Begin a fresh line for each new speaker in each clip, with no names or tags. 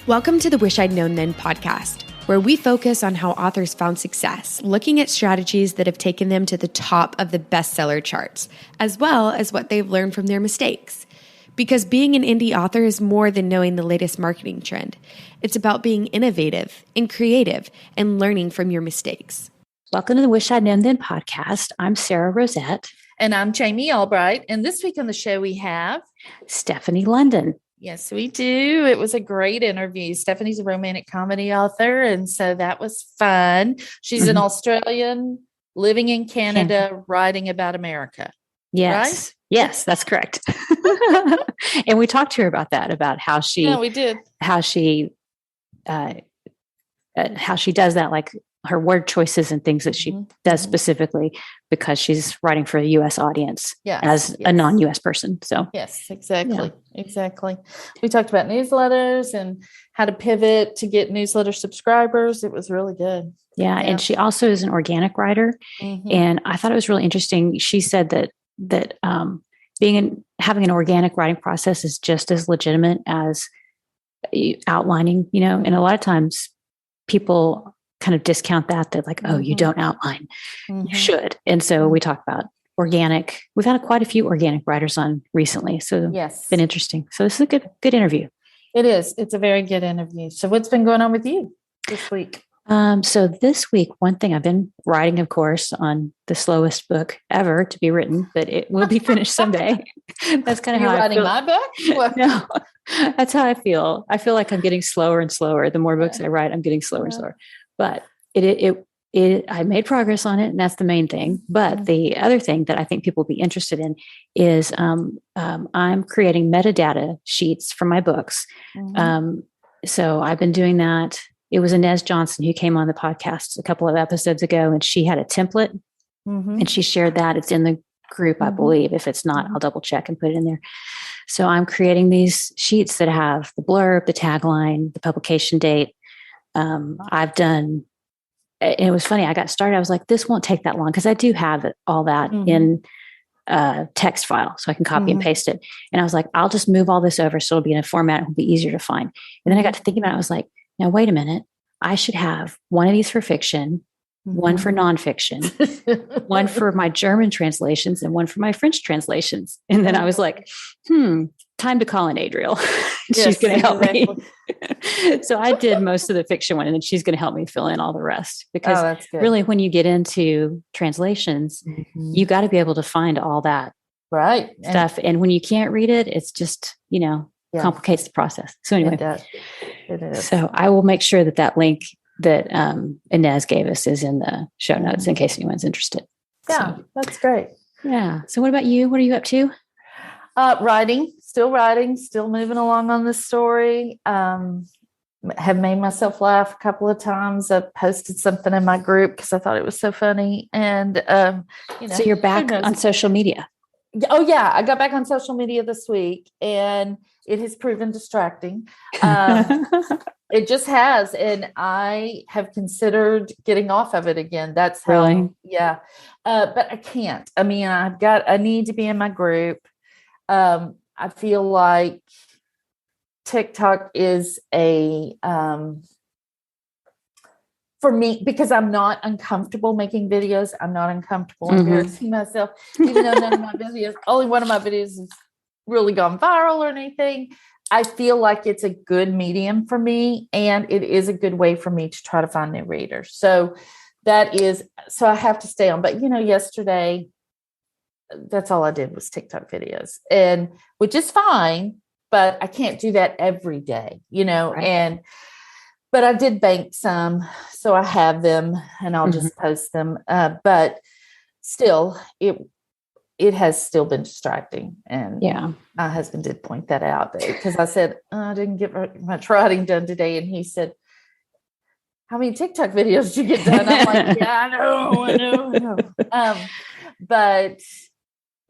Welcome to the Wish I'd Known Then podcast, where we focus on how authors found success, looking at strategies that have taken them to the top of the bestseller charts, as well as what they've learned from their mistakes. Because being an indie author is more than knowing the latest marketing trend. It's about being innovative and creative and learning from your mistakes.
Welcome to the Wish I'd Known Then podcast. I'm Sara Rosette.
And I'm Jami Albright. And this week on the show, we have
Stefanie London.
Yes, we do. It was a great interview. Stephanie's a romantic comedy author, and so that was fun. She's an Australian living in Canada, writing about America.
Yes.
Right?
Yes, that's correct. And we talked to her about that, about how she does that, like her word choices and things that she does specifically because she's writing for a U.S. audience as a non-U.S. person. So
yes, exactly. We talked about newsletters and how to pivot to get newsletter subscribers. It was really good.
Yeah. And she also is an organic writer. And I thought it was really interesting. She said that having an organic writing process is just as legitimate as outlining, and a lot of times people kind of discount that. They're like, oh, you don't outline. You should. And so we talk about organic. We've had quite a few organic writers on recently. So it's been interesting. So this is a good interview.
It is. It's a very good interview. So what's been going on with you this week?
So this week, one thing I've been writing, of course, on the slowest book ever to be written, but it will be finished someday. That's kind of how I feel.
You're writing my book?
No, that's how I feel. I feel like I'm getting slower and slower. The more books I write, I'm getting slower and slower. But I made progress on it, and that's the main thing. But the other thing that I think people will be interested in is I'm creating metadata sheets for my books. So I've been doing that. It was Ines Johnson who came on the podcast a couple of episodes ago, and she had a template, and she shared that. It's in the group, I believe. If it's not, I'll double check and put it in there. So I'm creating these sheets that have the blurb, the tagline, the publication date. I've done, and it was funny. I got started. I was like, this won't take that long because I do have all that in a text file, so I can copy and paste it. And I was like, I'll just move all this over so it'll be in a format. It'll be easier to find. And then I got to thinking about it. I was like, now wait a minute. I should have one of these for fiction, one for nonfiction, one for my German translations, and one for my French translations. And then I was like, time to call in Adriel. She's going to help me. So I did most of the fiction one, and then she's going to help me fill in all the rest. Because really, when you get into translations, you got to be able to find all that stuff. And when you can't read it, it's just, complicates the process. So anyway,
it is.
So I will make sure that link that Ines gave us is in the show notes in case anyone's interested.
Yeah, that's great.
Yeah. So what about you? What are you up to?
Writing, still moving along on the story. Have made myself laugh a couple of times. I posted something in my group because I thought it was so funny. And,
so you're back on social media.
Oh yeah. I got back on social media this week, and it has proven distracting. It just has. And I have considered getting off of it again. That's how, but I can't. I mean, I need to be in my group. I feel like TikTok is for me, because I'm not uncomfortable making videos. I'm not uncomfortable embarrassing myself, even though only one of my videos has really gone viral or anything. I feel like it's a good medium for me, and it is a good way for me to try to find new readers. So I have to stay on. But, yesterday, that's all I did was TikTok videos, and which is fine, but I can't do that every day, but I did bank some, so I have them, and I'll just post them. But still, it has still been distracting. And my husband did point that out because I said, I didn't get much writing done today. And he said, how many TikTok videos did you get done? I'm like, yeah, I know. But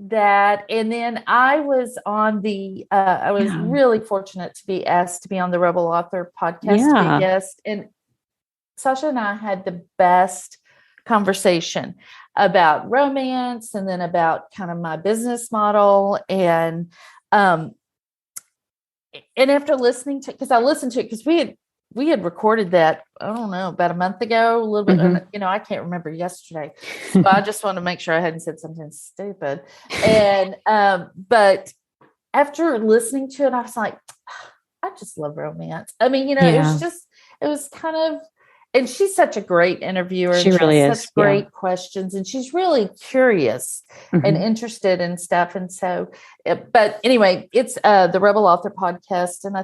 that, and then I was on I was really fortunate to be asked to be on the Rebel Author podcast to be a guest. And Sasha and I had the best conversation about romance, and then about kind of my business model. And and after listening to, because I listened to it, because we had recorded that, I don't know, about a month ago, a little bit, I can't remember yesterday. So I just want to make sure I hadn't said something stupid. And, but after listening to it, I was like, I just love romance. I mean, it was kind of, and she's such a great interviewer.
She really is.
Such great questions, and she's really curious and interested in stuff. And so, but anyway, it's the Rebel Author Podcast, and I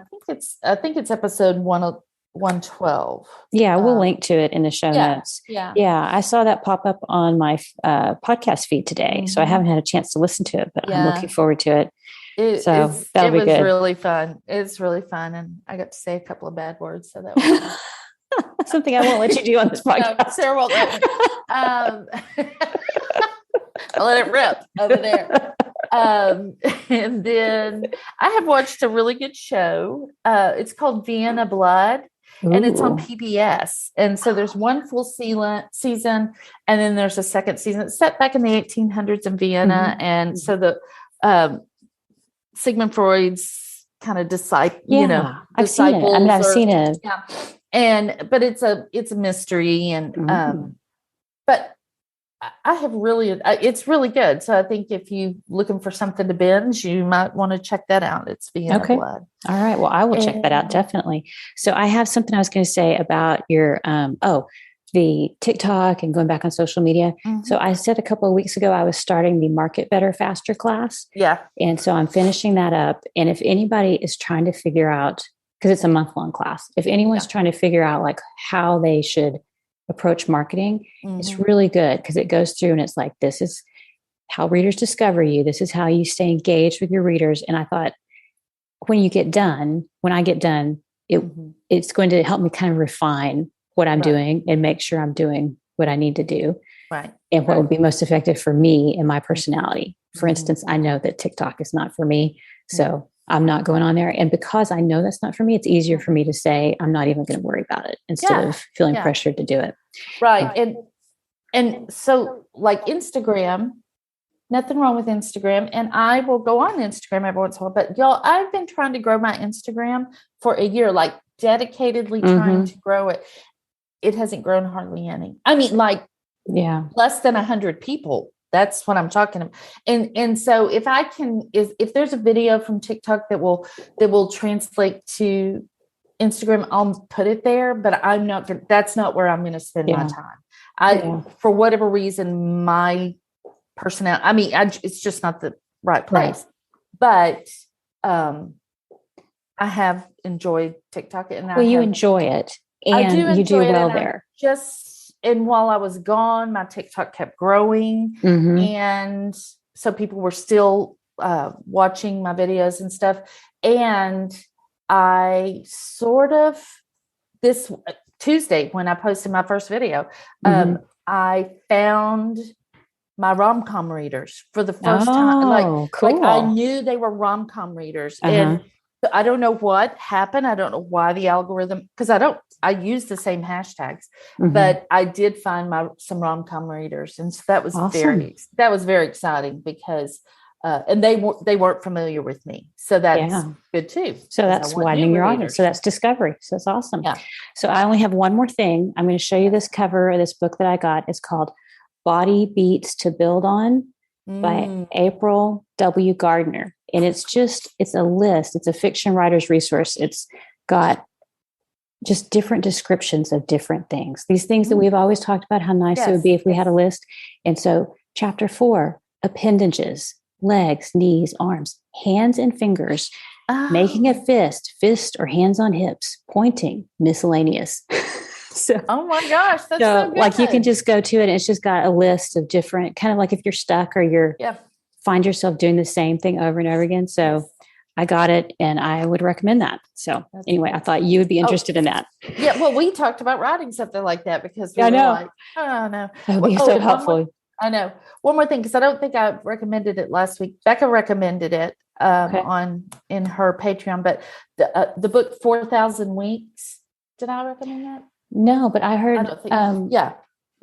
think it's episode 112.
Yeah, we'll link to it in the show notes.
Yeah,
I saw that pop up on my podcast feed today, so I haven't had a chance to listen to it, but I'm looking forward to it. That'll be good. It was
really fun. It's really fun, and I got to say a couple of bad words, so that was fun.
Something I won't let you do on this podcast.
No, Sarah won't let me. I'll let it rip over there. And then I have watched a really good show. It's called Vienna Blood.
Ooh.
And it's on PBS. And so there's one full season, and then there's a second season. It's set back in the 1800s in Vienna. And so the Sigmund Freud's kind of disciple,
I've seen it. I mean, I've seen it.
Yeah. But it's a mystery, and but I have it's really good. So I think if you're looking for something to binge, you might want to check that out. It's Vienna Blood.
All right. Well, I will check that out. Definitely. So I have something I was going to say about your, the TikTok and going back on social media. So I said a couple of weeks ago, I was starting the Market Better Faster class.
Yeah.
And so I'm finishing that up. And if anybody is trying to figure out, because it's a month-long class, if anyone's trying to figure out like how they should approach marketing, it's really good, because it goes through and it's like, this is how readers discover you. This is how you stay engaged with your readers. And I thought, when I get done, it's going to help me kind of refine what I'm doing and make sure I'm doing what I need to do.
Right.
And what would be most effective for me and my personality. For instance, I know that TikTok is not for me. So I'm not going on there. And because I know that's not for me, it's easier for me to say, I'm not even going to worry about it, instead of feeling pressured to do it.
Right. And so like Instagram, nothing wrong with Instagram. And I will go on Instagram every once in a while, but y'all, I've been trying to grow my Instagram for a year, like dedicatedly trying to grow it. It hasn't grown hardly any. I mean, like less than 100 people. That's what I'm talking about. And so if there's a video from TikTok that will translate to Instagram, I'll put it there, but that's not where I'm going to spend my time. For whatever reason, my personality, I mean, it's just not the right place, but, I have enjoyed TikTok, and
you enjoy it, and you do well there.
And while I was gone, my TikTok kept growing. And so people were still watching my videos and stuff. And I this Tuesday, when I posted my first video, I found my rom-com readers for the first time. Like I knew they were rom-com readers. And I don't know what happened. I don't know why the algorithm, because I use the same hashtags, but I did find some rom-com readers. And so that was very exciting, because, and they weren't familiar with me. So that's good too.
So that's widening your audience. So that's discovery. So that's awesome. Yeah. So I only have one more thing. I'm going to show you this cover of this book that I got. It's called Body Beats to Build On by April W. Gardner. And it's a list. It's a fiction writer's resource. It's got just different descriptions of different things. These things that we've always talked about, how nice it would be if we had a list. And so chapter 4, appendages, legs, knees, arms, hands and fingers, making a fist or hands on hips, pointing, miscellaneous. So,
oh my gosh, that's so good.
Like you can just go to it, and it's just got a list of different, kind of like if you're stuck or you're find yourself doing the same thing over and over again. So I got it, and I would recommend that. So anyway, I thought you would be interested in that.
Yeah. Well, we talked about writing something like that, because we were like, oh no.
That would be so helpful.
I know. One more thing, because I don't think I recommended it last week. Becca recommended it in her Patreon, but the book 4,000 Weeks. Did I recommend that?
No, but I heard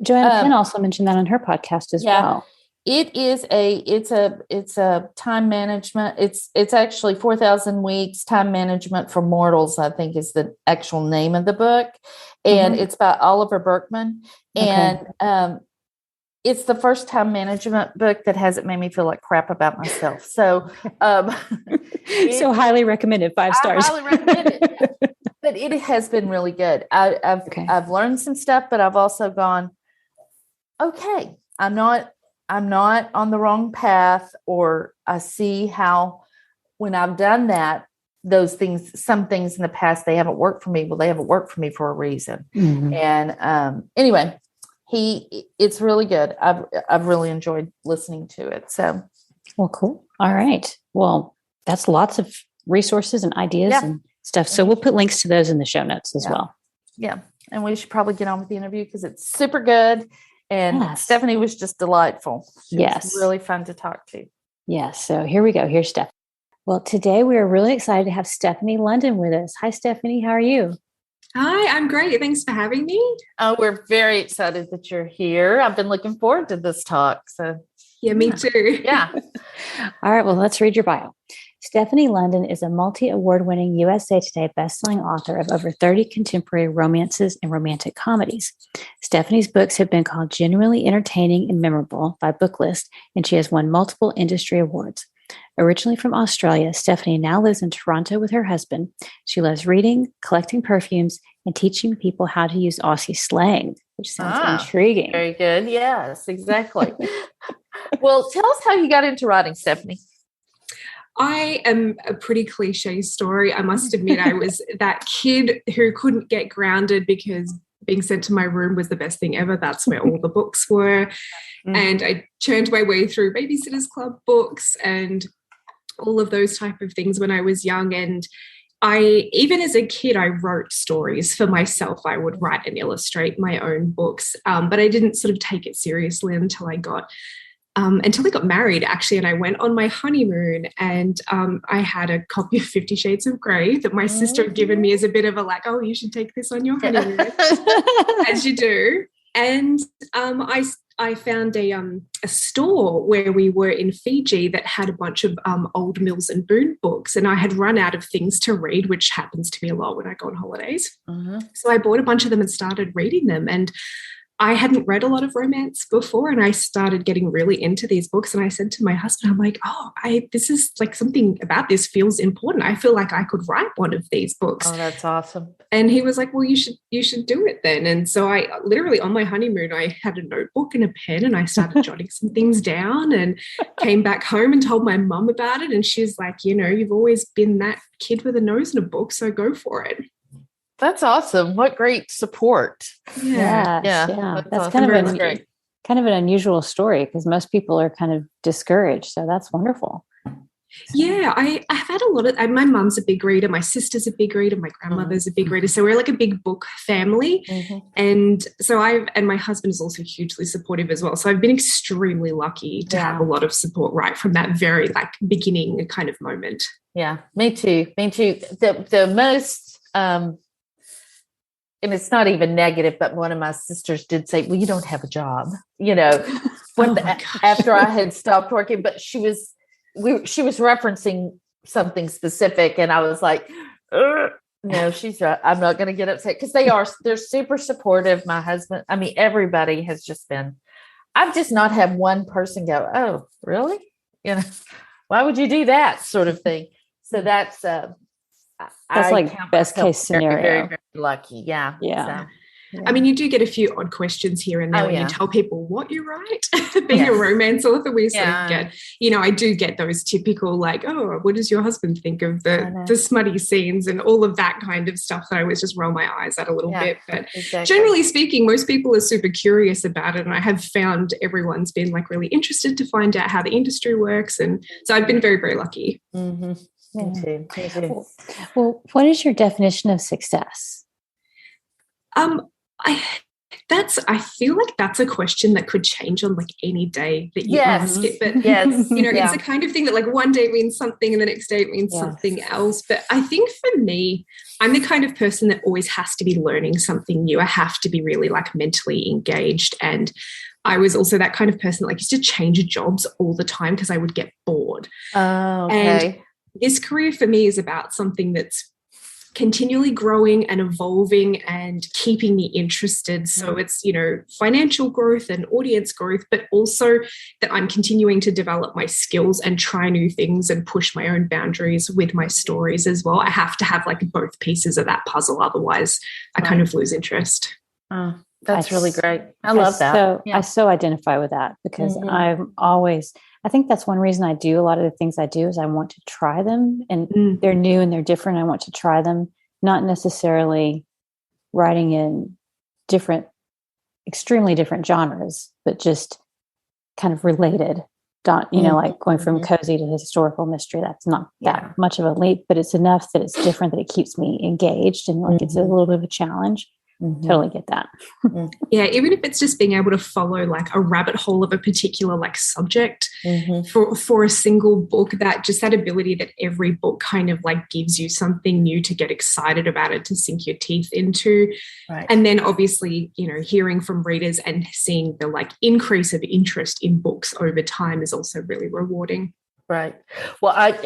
Joanna Penn also mentioned that on her podcast as well.
It's a time management. It's actually 4,000 Weeks Time Management for Mortals, I think is the actual name of the book. And it's by Oliver Burkeman. And it's the first time management book that hasn't made me feel like crap about myself. So
so highly recommended, 5 stars.
I highly recommend it. But it has been really good. I've learned some stuff, but I've also gone, okay, I'm not on the wrong path, or I see how when I've done that, some things in the past, they haven't worked for me. Well, they haven't worked for me for a reason. And anyway, it's really good. I've really enjoyed listening to it. So,
well, cool. All right. Well, that's lots of resources and ideas and stuff. So we'll put links to those in the show notes as well.
Yeah. And we should probably get on with the interview because it's super good. And Stefanie was just delightful. She was really fun to talk to.
Yes. So here we go. Here's Steph. Well, today we are really excited to have Stefanie London with us. Hi, Stefanie. How are you?
Hi, I'm great. Thanks for having me.
Oh, we're very excited that you're here. I've been looking forward to this talk. So,
yeah, me too.
Yeah.
All right. Well, let's read your bio. Stefanie London is a multi-award-winning USA Today bestselling author of over 30 contemporary romances and romantic comedies. Stefanie's books have been called genuinely entertaining and memorable by Booklist, and she has won multiple industry awards. Originally from Australia, Stefanie now lives in Toronto with her husband. She loves reading, collecting perfumes, and teaching people how to use Aussie slang, which sounds intriguing.
Very good. Yes, exactly. Well, tell us how you got into writing, Stefanie.
I am a pretty cliche story. I must admit, I was that kid who couldn't get grounded because being sent to my room was the best thing ever. That's where all the books were. And I churned my way through Babysitter's Club books and all of those type of things when I was young. And even as a kid, I wrote stories for myself. I would write and illustrate my own books, but I didn't sort of take it seriously until I got married, actually. And I went on my honeymoon, and I had a copy of 50 Shades of Grey that my sister had given me as a bit of a like, oh, you should take this on your honeymoon, as you do. And I found a store where we were in Fiji that had a bunch of old Mills and Boon books, and I had run out of things to read, which happens to me a lot when I go on holidays. So I bought a bunch of them and started reading them. And I hadn't read a lot of romance before, and I started getting really into these books. And I said to my husband, I'm like, this is like something about this feels important. I feel like I could write one of these books.
Oh, that's awesome.
And he was like, well, you should do it then. And so I literally on my honeymoon, I had a notebook and a pen, and I started jotting some things down, and came back home and told my mum about it. And she's like, you've always been that kid with a nose in a book, so go for it.
That's awesome. What great support.
Yeah. That's awesome. kind of an unusual story, because most people are kind of discouraged. So that's wonderful.
Yeah, I've had a lot of, my mum's a big reader, my sister's a big reader, my grandmother's a big reader. So we're like a big book family. And so and my husband is also hugely supportive as well. So I've been extremely lucky to have a lot of support right from that very like beginning kind of moment.
Yeah, me too. The most, and it's not even negative, but one of my sisters did say, well, you don't have a job, after I had stopped working, but she was referencing something specific. And I was like, no, she's right. I'm not going to get upset, because they're super supportive. My husband, everybody has just been, I've just not had one person go, oh, really? Why would you do that sort of thing? So that's
like best case scenario.
Very, very lucky. Yeah.
Yeah.
I mean, you do get a few odd questions here and there when you tell people what you write. Being a romance author, we sort of get, I do get those typical like, oh, what does your husband think of the smutty scenes and all of that kind of stuff that I always just roll my eyes at a little bit. But generally speaking, most people are super curious about it. And I have found everyone's been like really interested to find out how the industry works. And so I've been very, very lucky.
Mm-hmm. Me too.
Well, what is your definition of success?
I feel like that's a question that could change on like any day that you ask it. But it's the kind of thing that like one day it means something and the next day it means something else. But I think for me, I'm the kind of person that always has to be learning something new. I have to be really like mentally engaged, and I was also that kind of person that like used to change jobs all the time because I would get bored.
Oh, okay.
And this career for me is about something that's continually growing and evolving and keeping me interested. So it's, you know, financial growth and audience growth, but also that I'm continuing to develop my skills and try new things and push my own boundaries with my stories as well. I have to have like both pieces of that puzzle. Otherwise I kind of lose interest.
Oh, that's really great. I love that.
So I so identify with that because I think that's one reason I do a lot of the things I do is I want to try them, and they're new and they're different. I want to try them, not necessarily writing in different, extremely different genres, but just kind of related. You know, like going from cozy to historical mystery. That's not that much of a leap, but it's enough that it's different that it keeps me engaged and like it's a little bit of a challenge. Totally get that.
Yeah, even if it's just being able to follow like a rabbit hole of a particular like subject for a single book, that just that ability that every book kind of like gives you something new to get excited about it, to sink your teeth into. Right. And then obviously, you know, hearing from readers and seeing the like increase of interest in books over time is also really rewarding.
Right. Well,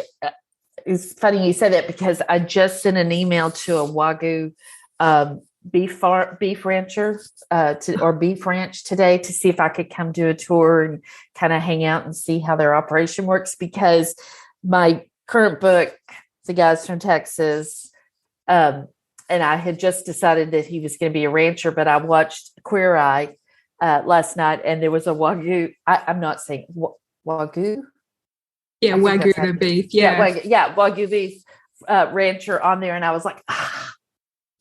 it's funny you say that because I just sent an email to a Wagyu beef rancher or beef ranch today to see if I could come do a tour and kind of hang out and see how their operation works, because my current book, The Guys from Texas, and I had just decided that he was going to be a rancher, but I watched Queer Eye last night and there was a Wagyu. I'm not saying Wagyu.
Yeah, Wagyu the beef.
Yeah, Wagyu beef rancher on there. And I was like,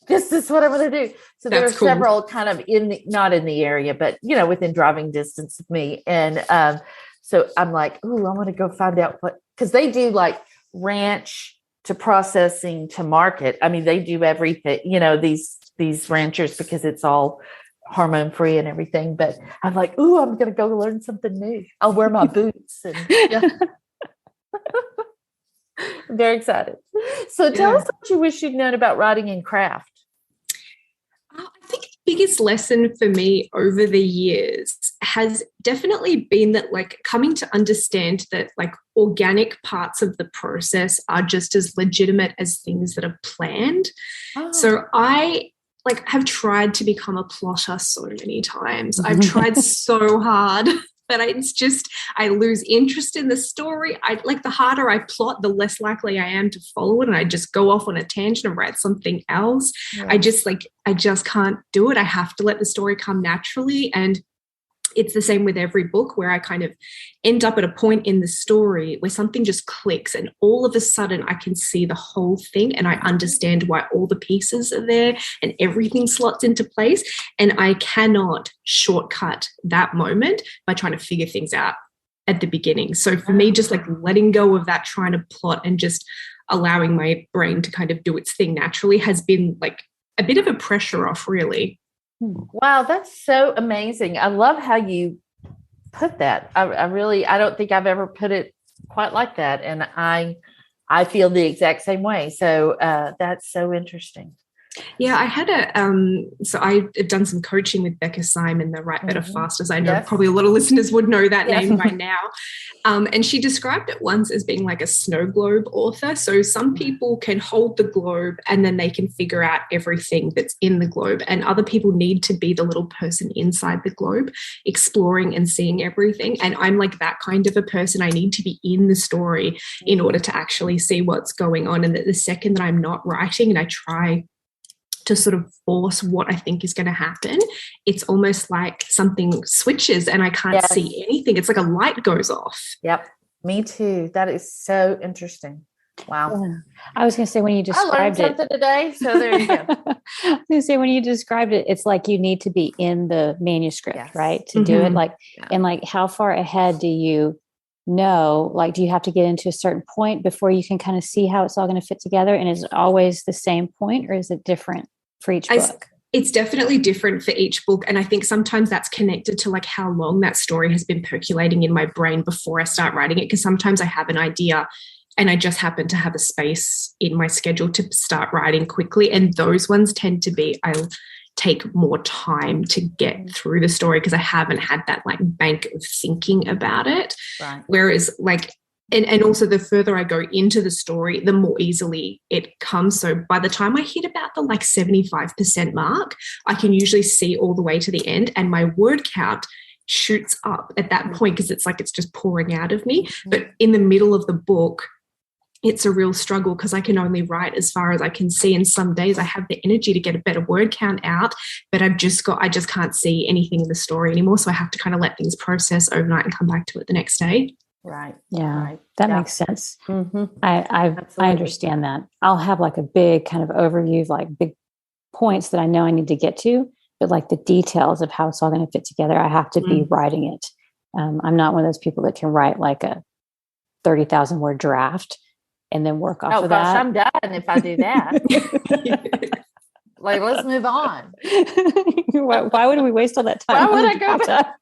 this is what I'm going to do. So there are several kind of not in the area, but, you know, within driving distance of me. And so I'm like, I want to go find out because they do like ranch to processing to market. I mean, they do everything, you know, these ranchers, because it's all hormone free and everything. But I'm like, I'm going to go learn something new. I'll wear my boots. And I'm very excited. So tell us what you wish you'd known about writing and craft.
I think the biggest lesson for me over the years has definitely been that like coming to understand that like organic parts of the process are just as legitimate as things that are planned. So I like have tried to become a plotter so many times. I've tried so hard. But it's just, I lose interest in the story. The harder I plot, the less likely I am to follow it. And I just go off on a tangent and write something else. Yeah. I just can't do it. I have to let the story come naturally. And it's the same with every book, where I kind of end up at a point in the story where something just clicks and all of a sudden I can see the whole thing and I understand why all the pieces are there and everything slots into place. And I cannot shortcut that moment by trying to figure things out at the beginning. So for me, just like letting go of that, trying to plot and just allowing my brain to kind of do its thing naturally has been like a bit of a pressure off, really.
Wow, that's so amazing. I love how you put that. I don't think I've ever put it quite like that. And I feel the exact same way. So that's so interesting.
Yeah, I had so I've done some coaching with Becca Simon, the Write Better Fasters. I know probably a lot of listeners would know that name by now. And she described it once as being like a snow globe author. So some people can hold the globe and then they can figure out everything that's in the globe. And other people need to be the little person inside the globe, exploring and seeing everything. And I'm like that kind of a person. I need to be in the story in order to actually see what's going on. And that the second that I'm not writing and I try to sort of force what I think is going to happen, it's almost like something switches and I can't see anything. It's like a light goes off.
Yep. Me too. That is so interesting. Wow.
Yeah. I was going to say, when you described
I learned something today. So there you go.
I was going to say, when you described it, it's like you need to be in the manuscript, right? To do it. Like, and like, how far ahead do you know? Like, do you have to get into a certain point before you can kind of see how it's all going to fit together? And is it always the same point, or is it different for each book?
It's definitely different for each book. And I think sometimes that's connected to like how long that story has been percolating in my brain before I start writing it. Because sometimes I have an idea and I just happen to have a space in my schedule to start writing quickly. And those ones tend to take more time to get through the story because I haven't had that like bank of thinking about it.
Right.
Whereas like, and also the further I go into the story, the more easily it comes. So by the time I hit about the like 75% mark, I can usually see all the way to the end, and my word count shoots up at that point because it's like it's just pouring out of me. But in the middle of the book, it's a real struggle because I can only write as far as I can see. And some days I have the energy to get a better word count out, but I just can't see anything in the story anymore. So I have to kind of let things process overnight and come back to it the next day.
Right.
Yeah.
Right.
That makes sense.
Mm-hmm.
I understand that. I'll have like a big kind of overview of like big points that I know I need to get to, but like the details of how it's all going to fit together, I have to be writing it. I'm not one of those people that can write like a 30,000 word draft and then work off of that.
I'm done if I do that. Like, let's move on.
Why would we waste all that time?
Why would I go back?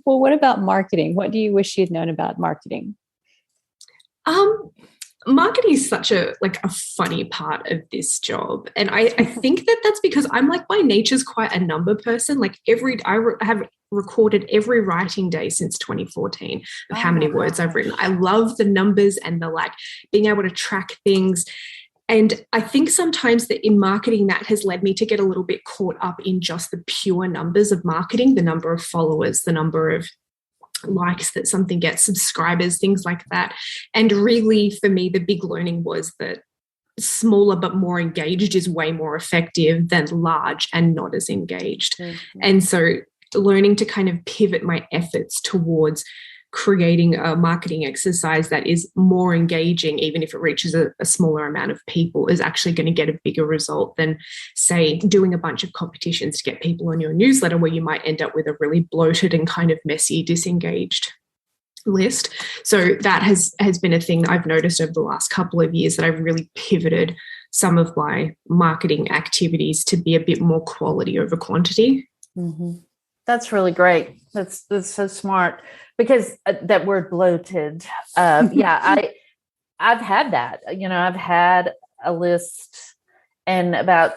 Well, what about marketing? What do you wish you'd known about marketing?
Marketing is such a funny part of this job. And I think that's because I'm like by nature's quite a number person. Like I have recorded every writing day since 2014 of how many words I've written. I love the numbers and the like being able to track things. And I think sometimes that in marketing, that has led me to get a little bit caught up in just the pure numbers of marketing, the number of followers, the number of likes that something gets, subscribers, things like that. And really, for me, the big learning was that smaller but more engaged is way more effective than large and not as engaged. Mm-hmm. And so learning to kind of pivot my efforts towards creating a marketing exercise that is more engaging, even if it reaches a smaller amount of people, is actually going to get a bigger result than, say, doing a bunch of competitions to get people on your newsletter where you might end up with a really bloated and kind of messy, disengaged list. So that has been a thing that I've noticed over the last couple of years, that I've really pivoted some of my marketing activities to be a bit more quality over quantity.
Mm-hmm. That's really great. That's so smart, because that word bloated. I've had that. I've had a list, and about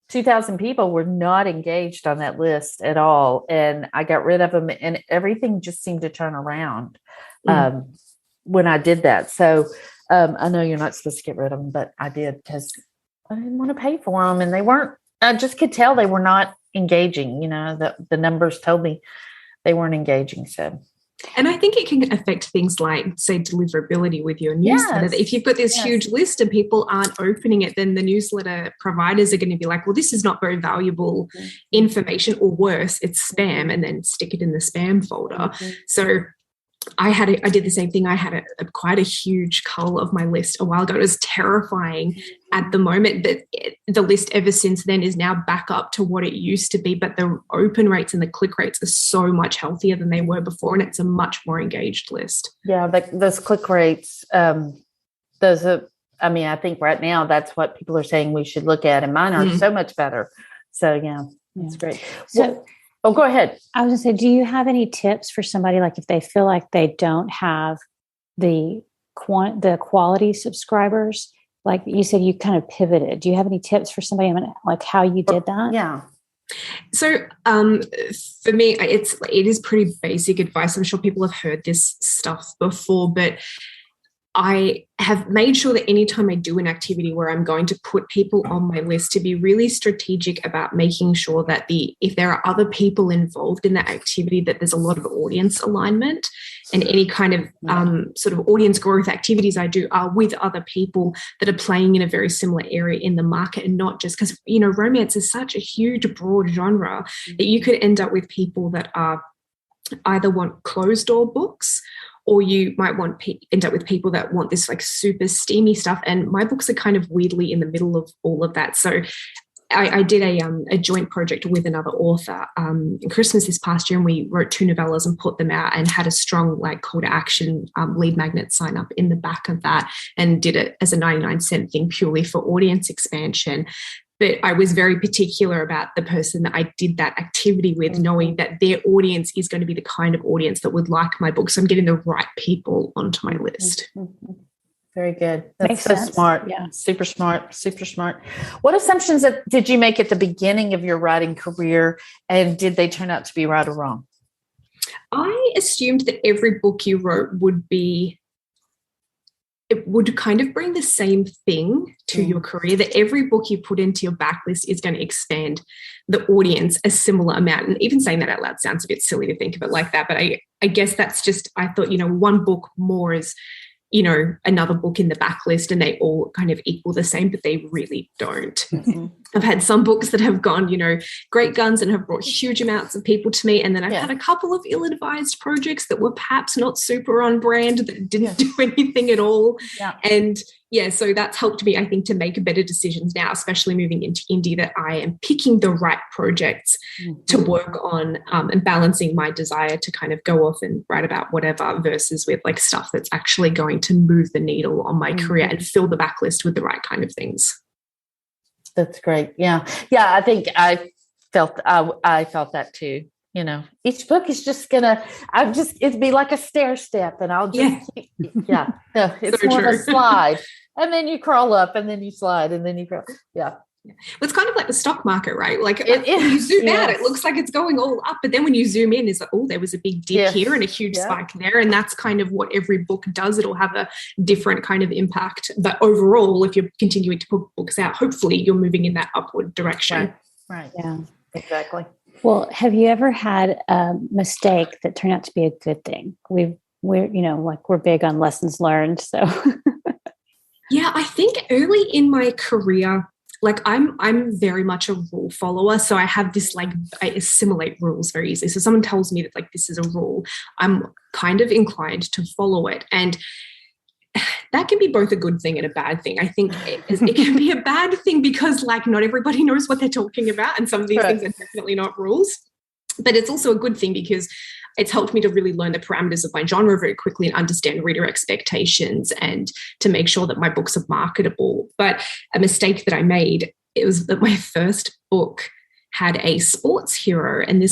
2,000 people were not engaged on that list at all, and I got rid of them, and everything just seemed to turn around when I did that. So I know you're not supposed to get rid of them, but I did because I didn't want to pay for them, and they weren't. I just could tell they were not engaging. The numbers told me they weren't engaging. So,
and I think it can affect things like, say, deliverability with your newsletter. Yes. If you've got this huge list and people aren't opening it, then the newsletter providers are going to be like, well, this is not very valuable information, or worse, it's spam, and then stick it in the spam folder. Mm-hmm. So I did the same thing. I had quite a huge cull of my list a while ago. It was terrifying at the moment, but the list ever since then is now back up to what it used to be. But the open rates and the click rates are so much healthier than they were before, and it's a much more engaged list. Yeah,
those click rates, I think right now that's what people are saying we should look at, and mine are so much better. So yeah, that's great. So. Go ahead.
I was going to say, do you have any tips for somebody, like if they feel like they don't have the quality subscribers? Like you said, you kind of pivoted. Do you have any tips for somebody, like how you did that?
Yeah.
So for me, it is pretty basic advice. I'm sure people have heard this stuff before, but I have made sure that anytime I do an activity where I'm going to put people on my list, to be really strategic about making sure that if there are other people involved in that activity, that there's a lot of audience alignment, and any kind of sort of audience growth activities I do are with other people that are playing in a very similar area in the market, and not just because, romance is such a huge, broad genre that you could end up with people that are either want closed door books, or you might end up with people that want this like super steamy stuff. And my books are kind of weirdly in the middle of all of that. So I did a joint project with another author in Christmas this past year, and we wrote 2 novellas and put them out, and had a strong call to action lead magnet sign up in the back of that, and did it as a 99-cent thing purely for audience expansion. But I was very particular about the person that I did that activity with, knowing that their audience is going to be the kind of audience that would like my book. So I'm getting the right people onto my list.
Very good. That's
Makes
so
sense.
smart.
Yeah.
Super smart. Super smart. What assumptions did you make at the beginning of your writing career, and did they turn out to be right or wrong?
I assumed that every book you wrote it would kind of bring the same thing to your career, that every book you put into your backlist is going to expand the audience a similar amount. And even saying that out loud sounds a bit silly to think of it like that. But I guess that's just, I thought, one book more is, another book in the backlist, and they all kind of equal the same, but they really don't. I've had some books that have gone, great guns and have brought huge amounts of people to me. And then I've had a couple of ill-advised projects that were perhaps not super on brand, that didn't do anything at all.
Yeah.
And so that's helped me, I think, to make better decisions now, especially moving into indie, that I am picking the right projects to work on, and balancing my desire to kind of go off and write about whatever versus with like stuff that's actually going to move the needle on my career and fill the backlist with the right kind of things.
That's great. Yeah. Yeah. I think I felt that too. Each book is just it'd be like a stair step, and I'll just it's
So
more
true.
of a slide, and then you crawl up, and then you slide, and then you crawl. Yeah.
It's kind of like the stock market, right? Like
It
when you
is,
zoom out,
yes.
it looks like it's going all up, but then when you zoom in, it's like, oh, there was a big dip here and a huge spike there. And that's kind of what every book does. It'll have a different kind of impact. But overall, if you're continuing to put books out, hopefully you're moving in that upward direction.
Right.
Yeah.
Exactly.
Well, have you ever had a mistake that turned out to be a good thing? We're big on lessons learned. So
Yeah, I think early in my career, like I'm very much a rule follower. So I have this, like, I assimilate rules very easily. So someone tells me that like this is a rule, I'm kind of inclined to follow it. And that can be both a good thing and a bad thing. I think it can be a bad thing because like not everybody knows what they're talking about. And some of these things are definitely not rules. But it's also a good thing because it's helped me to really learn the parameters of my genre very quickly and understand reader expectations and to make sure that my books are marketable. But a mistake that I made, it was that my first book had a sports hero. And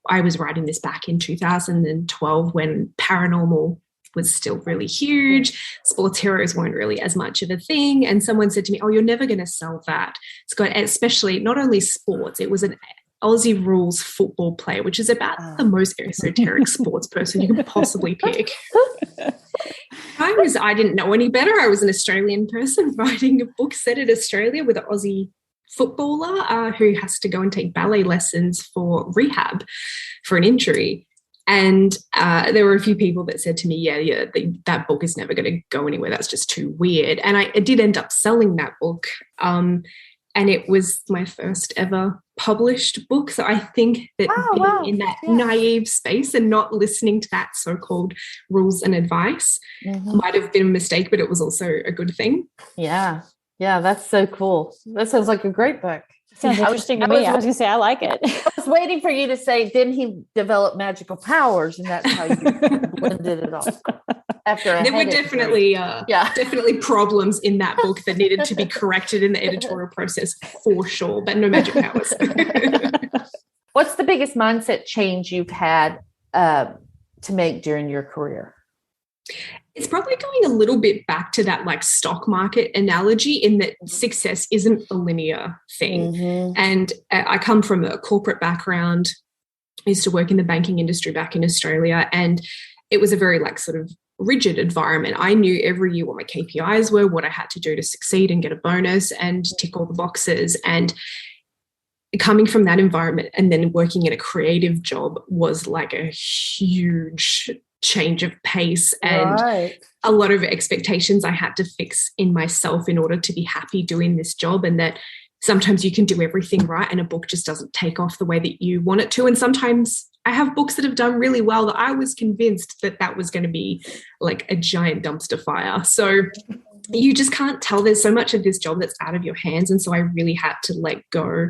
I was writing this back in 2012 when paranormal was still really huge. Sports heroes weren't really as much of a thing. And someone said to me, oh, you're never going to sell that. It's got, especially not only sports, it was an Aussie rules football player, which is about the most esoteric sports person you can possibly pick. I didn't know any better. I was an Australian person writing a book set in Australia with an Aussie footballer who has to go and take ballet lessons for rehab for an injury. And there were a few people that said to me, that book is never going to go anywhere. That's just too weird. And I did end up selling that book. And it was my first ever published book. So I think that being in that naive space and not listening to that so-called rules and advice might have been a mistake, but it was also a good thing.
Yeah. Yeah, that's so cool. That sounds like a great book.
Sounds interesting to me. I was going to say, I like it.
I was waiting for you to say, didn't he develop magical powers? And that's how you blended it all. There
were definitely problems in that book that needed to be corrected in the editorial process for sure, but no magic powers.
What's the biggest mindset change you've had to make during your career?
It's probably going a little bit back to that like stock market analogy in that success isn't a linear thing. And I come from a corporate background. I used to work in the banking industry back in Australia, and it was a very like sort of rigid environment. I knew every year what my KPIs were, what I had to do to succeed and get a bonus and tick all the boxes. And coming from that environment and then working in a creative job was like a huge change of pace and a lot of expectations I had to fix in myself in order to be happy doing this job. And that sometimes you can do everything right and a book just doesn't take off the way that you want it to. And sometimes I have books that have done really well that I was convinced that was going to be like a giant dumpster fire. So you just can't tell. There's so much of this job that's out of your hands. And so I really had to let go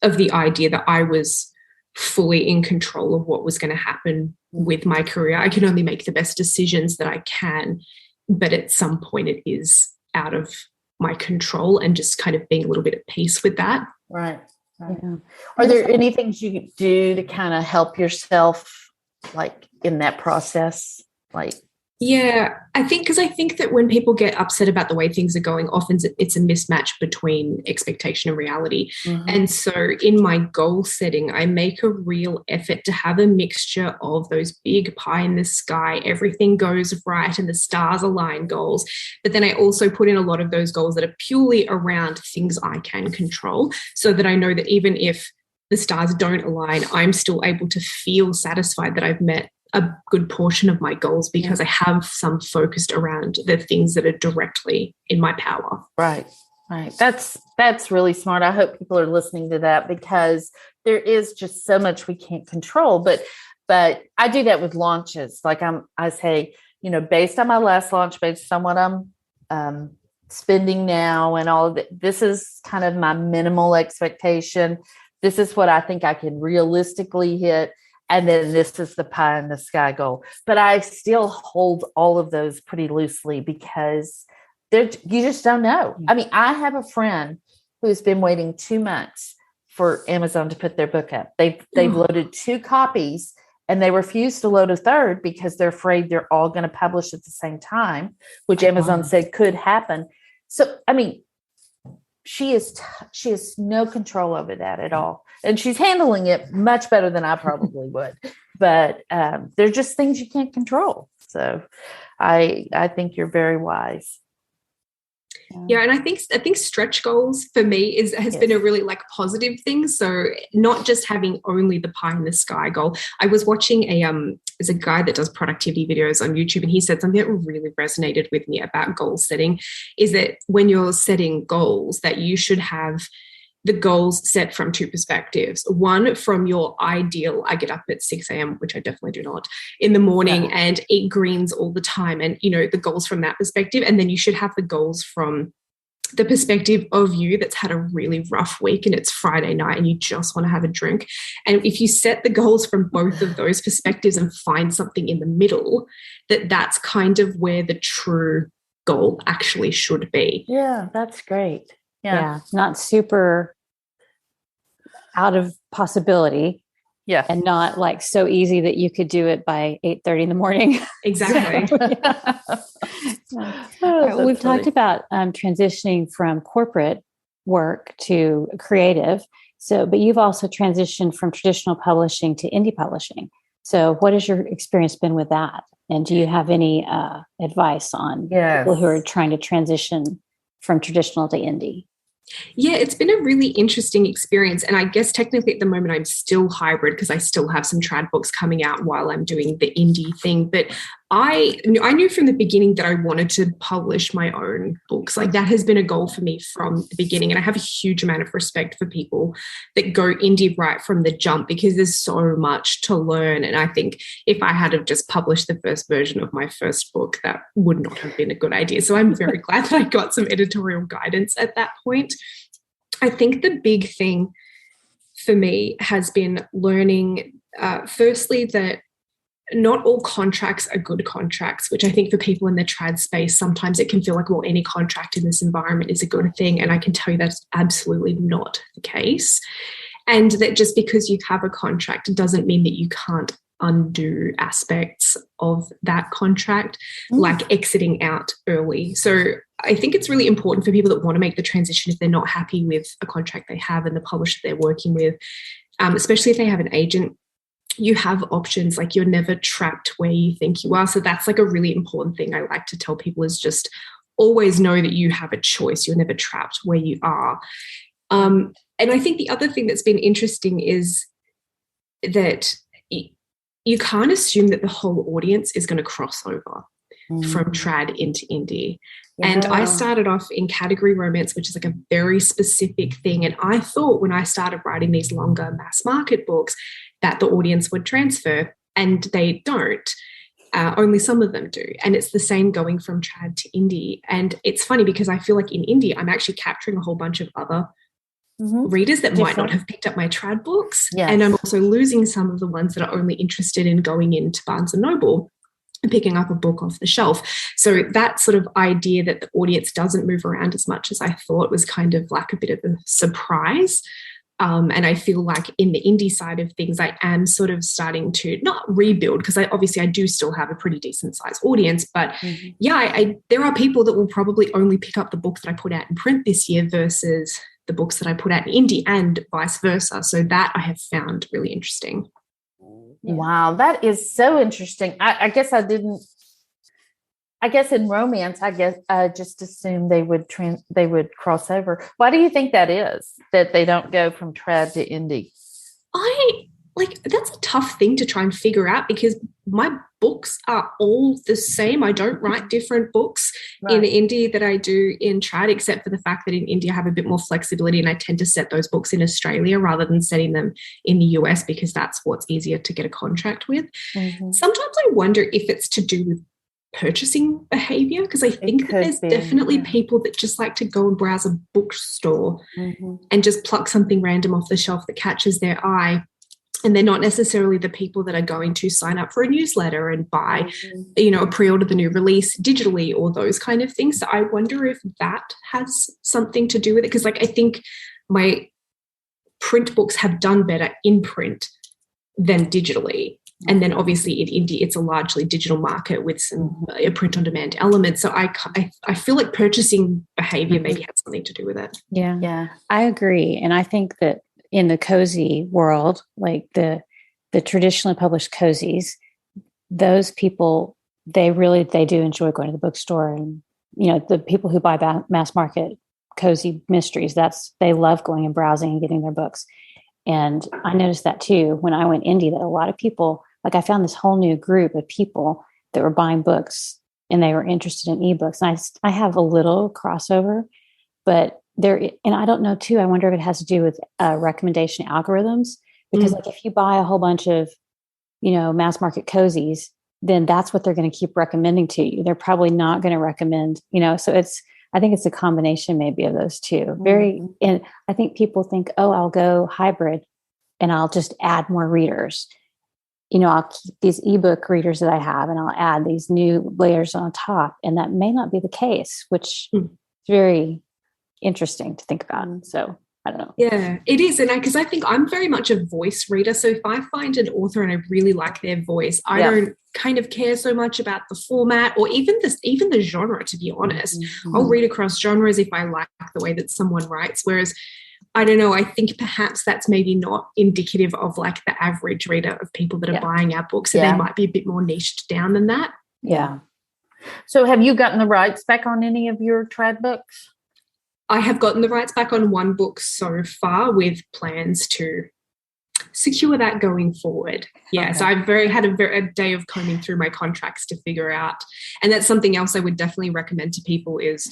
of the idea that I was fully in control of what was going to happen with my career. I can only make the best decisions that I can, but at some point it is out of my control, and just kind of being a little bit at peace with that.
Right. Yeah. Are there any things you do to kind of help yourself, like in that process? Like,
Yeah, I think that when people get upset about the way things are going, often it's a mismatch between expectation and reality.
Mm-hmm.
And so in my goal setting, I make a real effort to have a mixture of those big pie in the sky, everything goes right and the stars align goals. But then I also put in a lot of those goals that are purely around things I can control, so that I know that even if the stars don't align, I'm still able to feel satisfied that I've met a good portion of my goals because I have some focused around the things that are directly in my power.
Right. That's really smart. I hope people are listening to that, because there is just so much we can't control. But I do that with launches. Like I say, based on my last launch, based on what I'm spending now and all of it, this is kind of my minimal expectation. This is what I think I can realistically hit. And then this is the pie in the sky goal. But I still hold all of those pretty loosely, because you just don't know. I mean, I have a friend who's been waiting 2 months for Amazon to put their book up. They've loaded 2 copies and they refuse to load a third because they're afraid they're all going to publish at the same time, which Amazon said could happen. So, I mean, she has no control over that at all. And she's handling it much better than I probably would. But they're just things you can't control. So I think you're very wise.
Yeah, and I think stretch goals for me has been a really positive thing. So not just having only the pie in the sky goal. I was watching there's a guy that does productivity videos on YouTube, and he said something that really resonated with me about goal setting, is that when you're setting goals, that you should have the goals set from 2 perspectives. One, from your ideal, I get up at 6 a.m., which I definitely do not, in the morning and eat greens all the time. And, the goals from that perspective. And then you should have the goals from the perspective of you that's had a really rough week and it's Friday night and you just want to have a drink. And if you set the goals from both of those perspectives and find something in the middle, that's kind of where the true goal actually should be.
Yeah, that's great.
Yeah. Not super out of possibility.
Yeah.
And not so easy that you could do it by 8:30 in the morning.
Exactly.
We've talked about transitioning from corporate work to creative. But you've also transitioned from traditional publishing to indie publishing. So what has your experience been with that? And do you have any advice on people who are trying to transition from traditional to indie?
Yeah, it's been a really interesting experience. And I guess technically at the moment I'm still hybrid because I still have some trad books coming out while I'm doing the indie thing. But I knew from the beginning that I wanted to publish my own books. That has been a goal for me from the beginning. And I have a huge amount of respect for people that go indie right from the jump, because there's so much to learn. And I think if I had have just published the first version of my first book, that would not have been a good idea. So I'm very glad that I got some editorial guidance at that point. I think the big thing for me has been learning, firstly, that not all contracts are good contracts, which I think for people in the trad space, sometimes it can feel like, well, any contract in this environment is a good thing. And I can tell you that's absolutely not the case. And that just because you have a contract doesn't mean that you can't undo aspects of that contract, like exiting out early. So I think it's really important for people that want to make the transition, if they're not happy with a contract they have and the publisher they're working with, especially if they have an agent, you have options. You're never trapped where you think you are. So that's a really important thing I like to tell people, is just always know that you have a choice. You're never trapped where you are. And I think the other thing that's been interesting is that you can't assume that the whole audience is going to cross over from trad into indie. Yeah. And I started off in category romance, which is a very specific thing. And I thought when I started writing these longer mass market books that the audience would transfer, and they don't. Only some of them do. And it's the same going from trad to indie. And it's funny because I feel like in indie, I'm actually capturing a whole bunch of other readers that might not have picked up my trad books. Yes. And I'm also losing some of the ones that are only interested in going into Barnes & Noble and picking up a book off the shelf. So that sort of idea that the audience doesn't move around as much as I thought was kind of a bit of a surprise. And I feel like in the indie side of things, I am sort of starting to not rebuild, because I do still have a pretty decent sized audience. But there are people that will probably only pick up the books that I put out in print this year versus the books that I put out in indie, and vice versa. So that I have found really interesting.
Wow, that is so interesting. I guess in romance, I just assumed they would cross over. Why do you think that is, that they don't go from trad to indie?
That's a tough thing to try and figure out, because my books are all the same. I don't write different books in indie that I do in trad, except for the fact that in indie I have a bit more flexibility, and I tend to set those books in Australia rather than setting them in the US, because that's what's easier to get a contract with. Sometimes I wonder if it's to do with purchasing behavior, because I think that there's definitely people that just like to go and browse a bookstore and just pluck something random off the shelf that catches their eye. And they're not necessarily the people that are going to sign up for a newsletter and buy, a pre-order the new release digitally or those kind of things. So I wonder if that has something to do with it, because I think my print books have done better in print than digitally. And then obviously in indie, it's a largely digital market with some print-on-demand elements. So I feel like purchasing behavior maybe had something to do with it.
Yeah, I agree. And I think that in the cozy world, like the traditionally published cozies, those people, they do enjoy going to the bookstore. And, the people who buy mass market cozy mysteries, they love going and browsing and getting their books. And I noticed that too, when I went indie, that a lot of people, I found this whole new group of people that were buying books and they were interested in ebooks. And I have a little crossover, but and I don't know too, I wonder if it has to do with recommendation algorithms, because if you buy a whole bunch of, mass market cozies, then that's what they're going to keep recommending to you. They're probably not going to recommend, so I think it's a combination maybe of those two. And I think people think, I'll go hybrid and I'll just add more readers. I'll keep these ebook readers that I have and I'll add these new layers on top. And that may not be the case, which is very interesting to think about. So I don't know.
Yeah, it is. And because I think I'm very much a voice reader. So if I find an author and I really like their voice, I don't kind of care so much about the format or even the genre, to be honest. I'll read across genres if I like the way that someone writes. Whereas, I don't know, I think perhaps that's maybe not indicative of the average reader of people that are buying our books. So they might be a bit more niched down than that.
Yeah. So have you gotten the rights back on any of your trad books?
I have gotten the rights back on one book so far, with plans to secure that going forward. Yeah, so I've had a day of combing through my contracts to figure out. And that's something else I would definitely recommend to people, is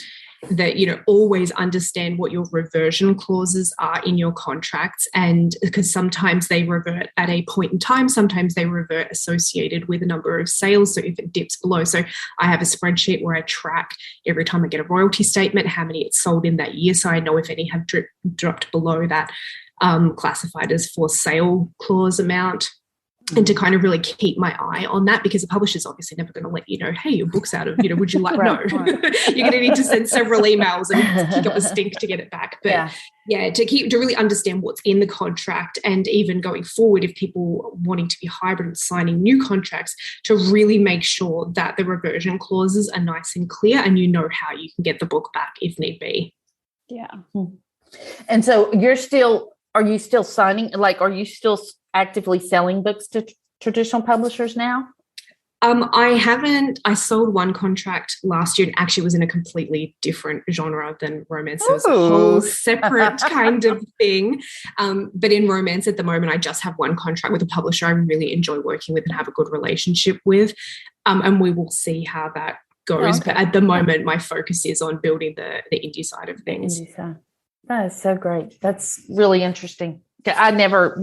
that, always understand what your reversion clauses are in your contracts. And because sometimes they revert at a point in time, sometimes they revert associated with a number of sales. So if it dips below, so I have a spreadsheet where I track every time I get a royalty statement, how many it's sold in that year. So I know if any have dropped below that classified as for sale clause amount. And to kind of really keep my eye on that, because the publisher's obviously never going to let you know, hey, your book's out of, would you like, no, you're going to need to send several emails and kick up a stink to get it back. But to really understand what's in the contract, and even going forward, if people wanting to be hybrid and signing new contracts, to really make sure that the reversion clauses are nice and clear, and how you can get the book back if need be.
Yeah.
And so are you still signing, are you still actively selling books to traditional publishers now?
I haven't. I sold one contract last year, and actually it was in a completely different genre than romance. So it was a whole separate kind of thing. But in romance at the moment, I just have one contract with a publisher I really enjoy working with and have a good relationship with. And we will see how that goes. But at the moment, my focus is on building the indie side of things.
That is so great. That's really interesting. I never,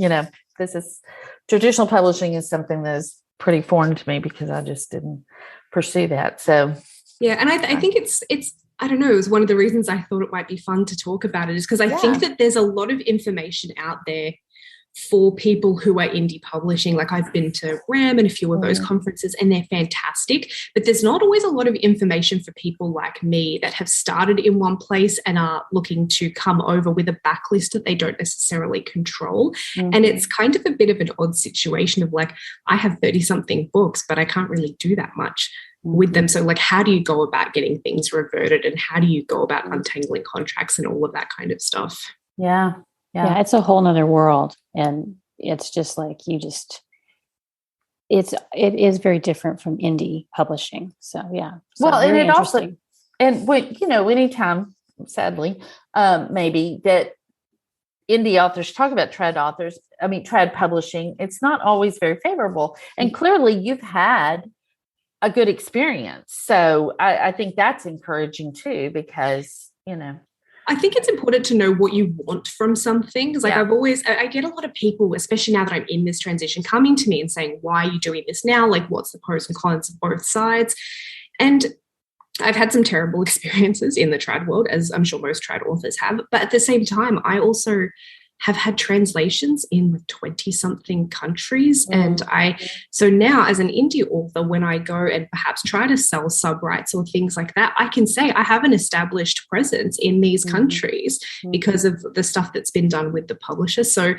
traditional publishing is something that is pretty foreign to me, because I just didn't pursue that. So,
yeah. And I think it's, I don't know, it was one of the reasons I thought it might be fun to talk about it, is because I think that there's a lot of information out there for people who are indie publishing. Like I've been to RAM and a few of those conferences, and they're fantastic, but there's not always a lot of information for people like me that have started in one place and are looking to come over with a backlist that they don't necessarily control. And it's kind of a bit of an odd situation of like, I have 30 something books, but I can't really do that much with them. So like, how do you go about getting things reverted, and how do you go about untangling contracts and all of that kind of stuff?
Yeah.
It's a whole nother world. And it's just like, it is very different from indie publishing. So, yeah. So
well, and it also, and when, anytime, sadly, maybe that indie authors talk about trad publishing, it's not always very favorable. And clearly you've had a good experience. So I think that's encouraging too, because,
I think it's important to know what you want from something. Because like I get a lot of people, especially now that I'm in this transition, coming to me and saying, why are you doing this now? Like, what's the pros and cons of both sides? And I've had some terrible experiences in the trad world, as I'm sure most trad authors have. But at the same time, I also have had translations in 20-something countries. And so now as an indie author, when I go and perhaps try to sell sub-rights or things like that, I can say I have an established presence in these countries because of the stuff that's been done with the publisher. So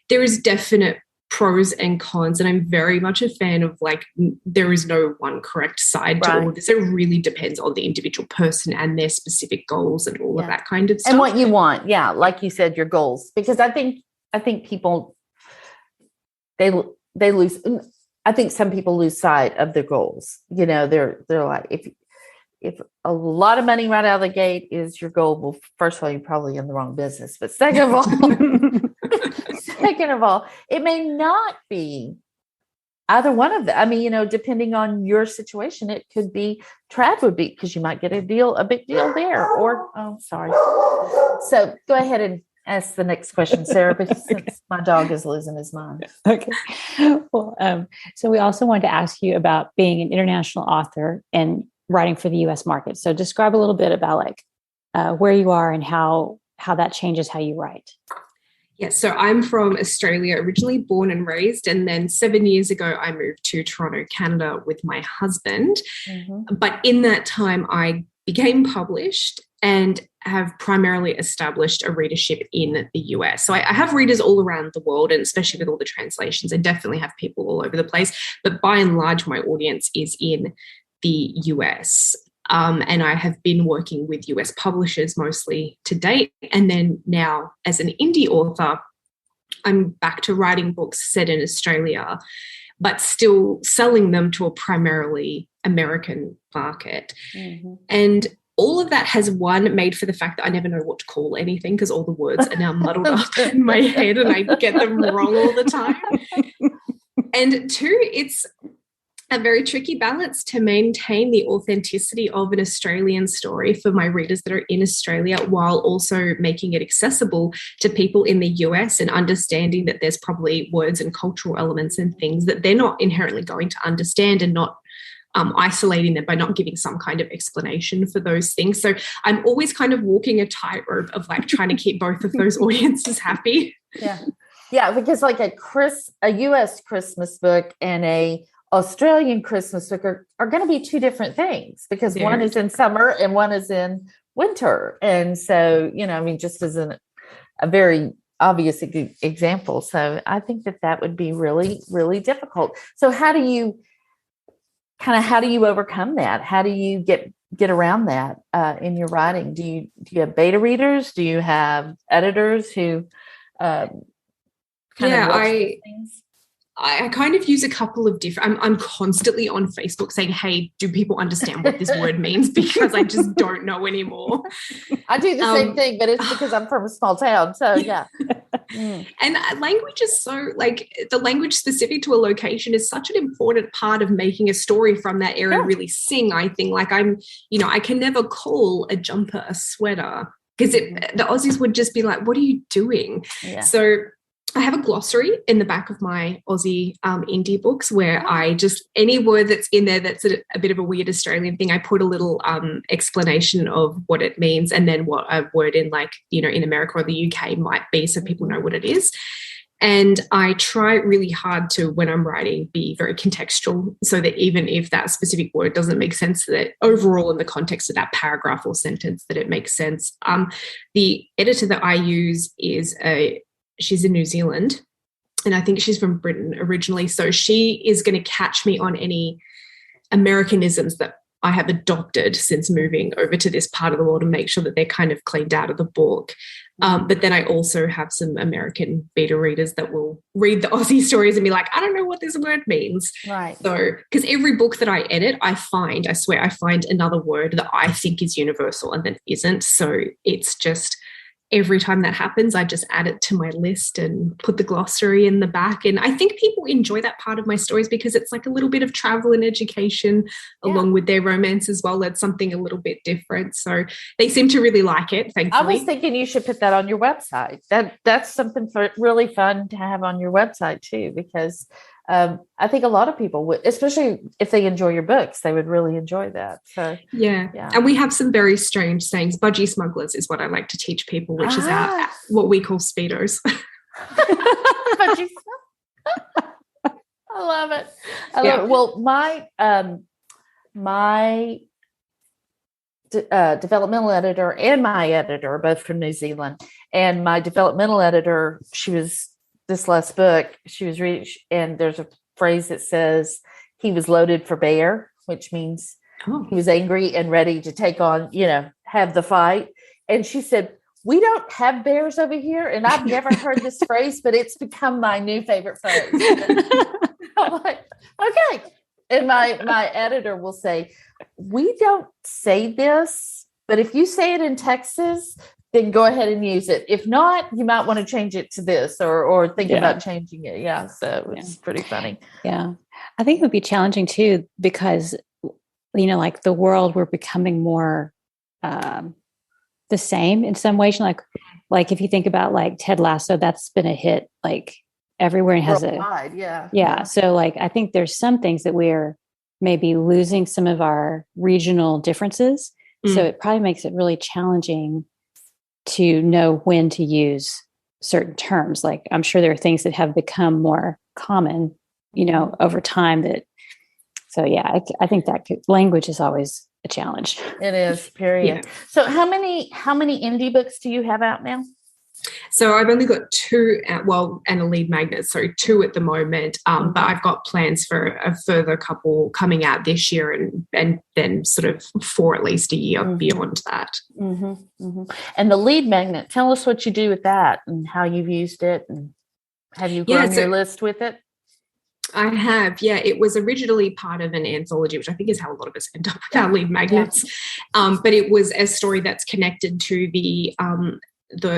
there is definite pros and cons, and I'm very much a fan of like, there is no one correct side to all of this. It really depends on the individual person and their specific goals and all of that kind of stuff.
And what you want. Yeah. Like you said, your goals, because I think people, they lose, I think some people lose sight of their goals. They're like, if a lot of money right out of the gate is your goal, well, first of all, you're probably in the wrong business, but second of all, it may not be either one of them. I mean, depending on your situation, it could be trad would be, because you might get a big deal there, or, sorry. So go ahead and ask the next question, Sarah, because since my dog is losing his mind.
Okay. Well, so we also wanted to ask you about being an international author and writing for the U.S. market. So describe a little bit about like where you are and how that changes how you write.
Yes, so I'm from Australia, originally born and raised, and then 7 years ago I moved to Toronto, Canada with my husband. But in that time I became published and have primarily established a readership in the US. So I have readers all around the world, and especially with all the translations, I definitely have people all over the place. But by and large, my audience is in the US. And I have been working with US publishers mostly to date. And then now as an indie author, I'm back to writing books set in Australia, but still selling them to a primarily American market. And all of that has, one, made for the fact that I never know what to call anything because all the words are now muddled up in my head and I get them wrong all the time. And two, it's a very tricky balance to maintain the authenticity of an Australian story for my readers that are in Australia, while also making it accessible to people in the US and understanding that there's probably words and cultural elements and things that they're not inherently going to understand, and not isolating them by not giving some kind of explanation for those things. So I'm always kind of walking a tightrope of like trying to keep both of those audiences happy.
Yeah, because like a US Christmas book and a Australian Christmas book are going to be two different things, because one is in summer and one is in winter. And so, just as a very obvious example. So I think that would be really, really difficult. So how do you overcome that? How do you get around that in your writing? Do you have beta readers? Do you have editors who
I kind of use a couple of different, I'm constantly on Facebook saying, hey, do people understand what this word means? Because I just don't know anymore.
I do the same thing, but it's because I'm from a small town. So yeah.
And language is so, like, the language specific to a location is such an important part of making a story from that area really sing, I think. Like I can never call a jumper a sweater, because the Aussies would just be like, what are you doing? Yeah. So I have a glossary in the back of my Aussie indie books where I just, any word that's in there that's a bit of a weird Australian thing, I put a little explanation of what it means, and then what a word in in America or the UK might be, so people know what it is. And I try really hard to, when I'm writing, be very contextual, so that even if that specific word doesn't make sense, that overall in the context of that paragraph or sentence, that it makes sense. The editor that I use she's in New Zealand, and I think she's from Britain originally. So she is going to catch me on any Americanisms that I have adopted since moving over to this part of the world, and make sure that they're kind of cleaned out of the book. But then I also have some American beta readers that will read the Aussie stories and be like, I don't know what this word means.
Right.
So, because every book that I edit, I swear I find another word that I think is universal and then isn't. So it's just, every time that happens, I just add it to my list and put the glossary in the back. And I think people enjoy that part of my stories because it's like a little bit of travel and education along with their romance as well. That's something a little bit different. So they seem to really like it, thankfully.
I was thinking you should put that on your website. That's something really fun to have on your website too, because I think a lot of people would, especially if they enjoy your books, they would really enjoy that. So
yeah. And we have some very strange sayings. Budgie smugglers is what I like to teach people, which is what we call speedos.
Budgie I love it. I love it. Well, my developmental editor and my editor are both from New Zealand, and my developmental editor, she was this last book, she was reading, and there's a phrase that says he was loaded for bear, which means he was angry and ready to take on, have the fight. And she said, we don't have bears over here. And I've never heard this phrase, but it's become my new favorite phrase. I'm like, okay. And my editor will say, we don't say this, but if you say it in Texas, then go ahead and use it. If not, you might want to change it to this or think about changing it. Yeah. So it's pretty funny.
Yeah. I think it would be challenging too, because, like the world, we're becoming more the same in some ways. Like if you think about like Ted Lasso, that's been a hit like everywhere and has
worldwide,
yeah. So like, I think there's some things that we're maybe losing some of our regional differences. So it probably makes it really challenging to know when to use certain terms. Like I'm sure there are things that have become more common, over time I think that language is always a challenge.
It is, period. Yeah. So how many indie books do you have out now?
So I've only got 2 and a lead magnet, so 2 at the moment. But I've got plans for a further couple coming out this year and then sort of 4 at least a year beyond that.
And the lead magnet, tell us what you do with that and how you've used it, and have you grown your list with it?
I have, It was originally part of an anthology, which I think is how a lot of us end up with our lead magnets. But it was a story that's connected to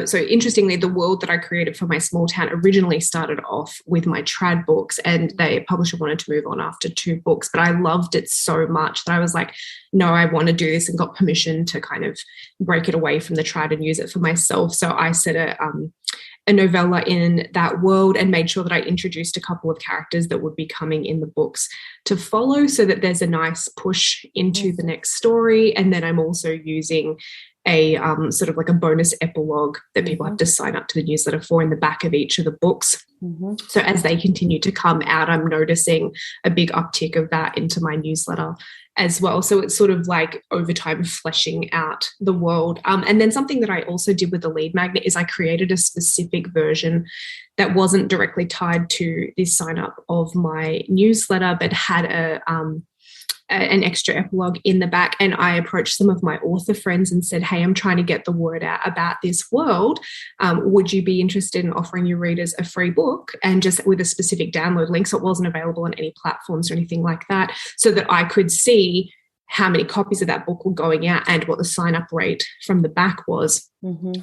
so interestingly, the world that I created for my small town originally started off with my trad books, and the publisher wanted to move on after 2 books, but I loved it so much that I was like, no, I want to do this, and got permission to kind of break it away from the trad and use it for myself. So I set a novella in that world and made sure that I introduced a couple of characters that would be coming in the books to follow, so that there's a nice push into the next story. And then I'm also using a sort of like a bonus epilogue that people have to sign up to the newsletter for in the back of each of the books. So as they continue to come out, I'm noticing a big uptick of that into my newsletter as well. So it's sort of like over time fleshing out the world. And then something that I also did with the lead magnet is I created a specific version that wasn't directly tied to the sign up of my newsletter, but had an extra epilogue in the back. And I approached some of my author friends and said, hey, I'm trying to get the word out about this world. Would you be interested in offering your readers a free book, and just with a specific download link? So it wasn't available on any platforms or anything like that, so that I could see how many copies of that book were going out and what the sign-up rate from the back was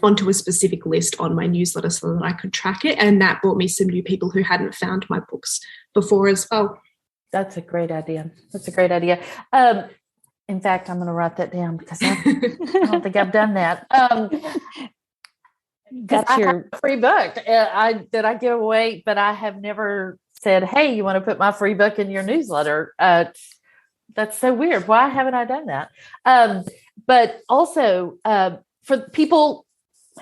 onto a specific list on my newsletter, so that I could track it. And that brought me some new people who hadn't found my books before as well.
That's a great idea. In fact, I'm going to write that down because I don't think I've done that. That's your free book that I give away, but I have never said, hey, you want to put my free book in your newsletter? That's so weird. Why haven't I done that? But also for people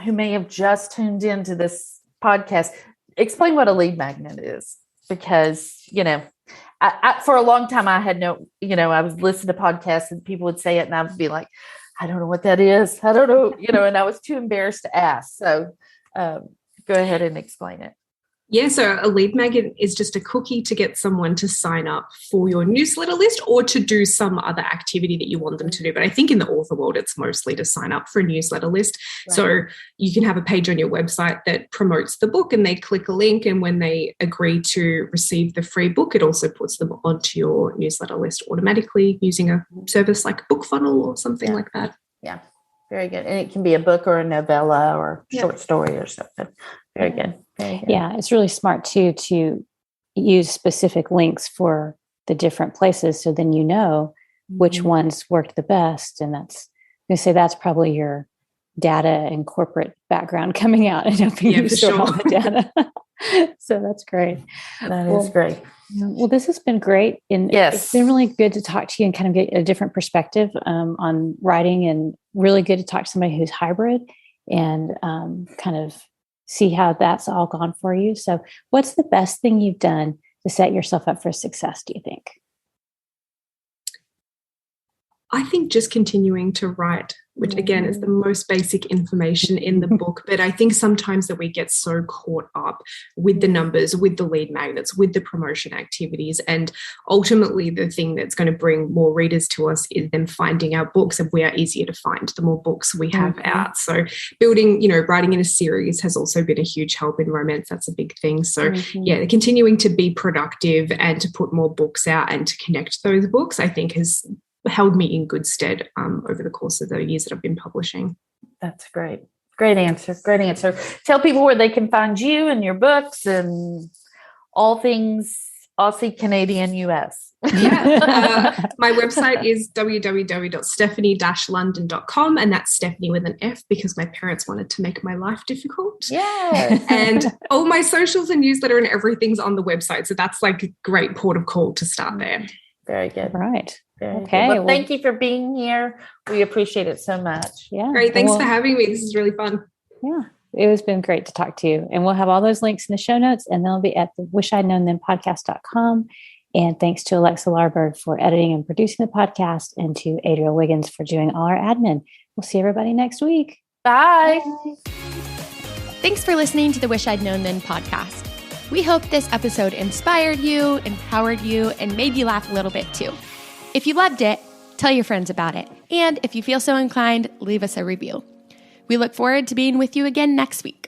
who may have just tuned into this podcast, explain what a lead magnet is, because, I for a long time, I had no, I was listening to podcasts and people would say it and I would be like, I don't know what that is. I don't know, and I was too embarrassed to ask. So go ahead and explain it.
Yeah, so a lead magnet is just a cookie to get someone to sign up for your newsletter list or to do some other activity that you want them to do. But I think in the author world, it's mostly to sign up for a newsletter list. Right. So you can have a page on your website that promotes the book and they click a link. And when they agree to receive the free book, it also puts them onto your newsletter list automatically using a service like BookFunnel or something like that.
Yeah, very good. And it can be a book or a novella or short story or something. Very good.
Yeah, it's really smart too to use specific links for the different places, so then you know which ones worked the best. And that's probably your data and corporate background coming out and helping you sort all the data. So that's great.
That is great.
Well, this has been great. And it's been really good to talk to you and kind of get a different perspective on writing, and really good to talk to somebody who's hybrid and kind of see how that's all gone for you. So what's the best thing you've done to set yourself up for success, do you think?
I think just continuing to write, which again is the most basic information in the book. But I think sometimes that we get so caught up with the numbers, with the lead magnets, with the promotion activities. And ultimately the thing that's going to bring more readers to us is them finding our books, and we are easier to find the more books we have out. So building, writing in a series has also been a huge help in romance. That's a big thing. So continuing to be productive and to put more books out and to connect those books, I think has held me in good stead over the course of the years that I've been publishing.
That's great. Great answer. Great answer. Tell people where they can find you and your books and all things Aussie, Canadian, US.
My website is www.stefanie-london.com, and that's Stefanie with an F because my parents wanted to make my life difficult.
Yes.
And all my socials and newsletter and everything's on the website. So that's like a great port of call to start there.
Very good.
Right.
Okay. Well, thank you for being here. We appreciate it so much.
Yeah.
Great. Thanks for having me. This is really fun.
Yeah. It has been great to talk to you. And we'll have all those links in the show notes, and they'll be at the wishidknownthenpodcast.com. And thanks to Alexa Larberg for editing and producing the podcast, and to Adriel Wiggins for doing all our admin. We'll see everybody next week.
Bye.
Thanks for listening to the Wish I'd Known Then podcast. We hope this episode inspired you, empowered you, and made you laugh a little bit too. If you loved it, tell your friends about it. And if you feel so inclined, leave us a review. We look forward to being with you again next week.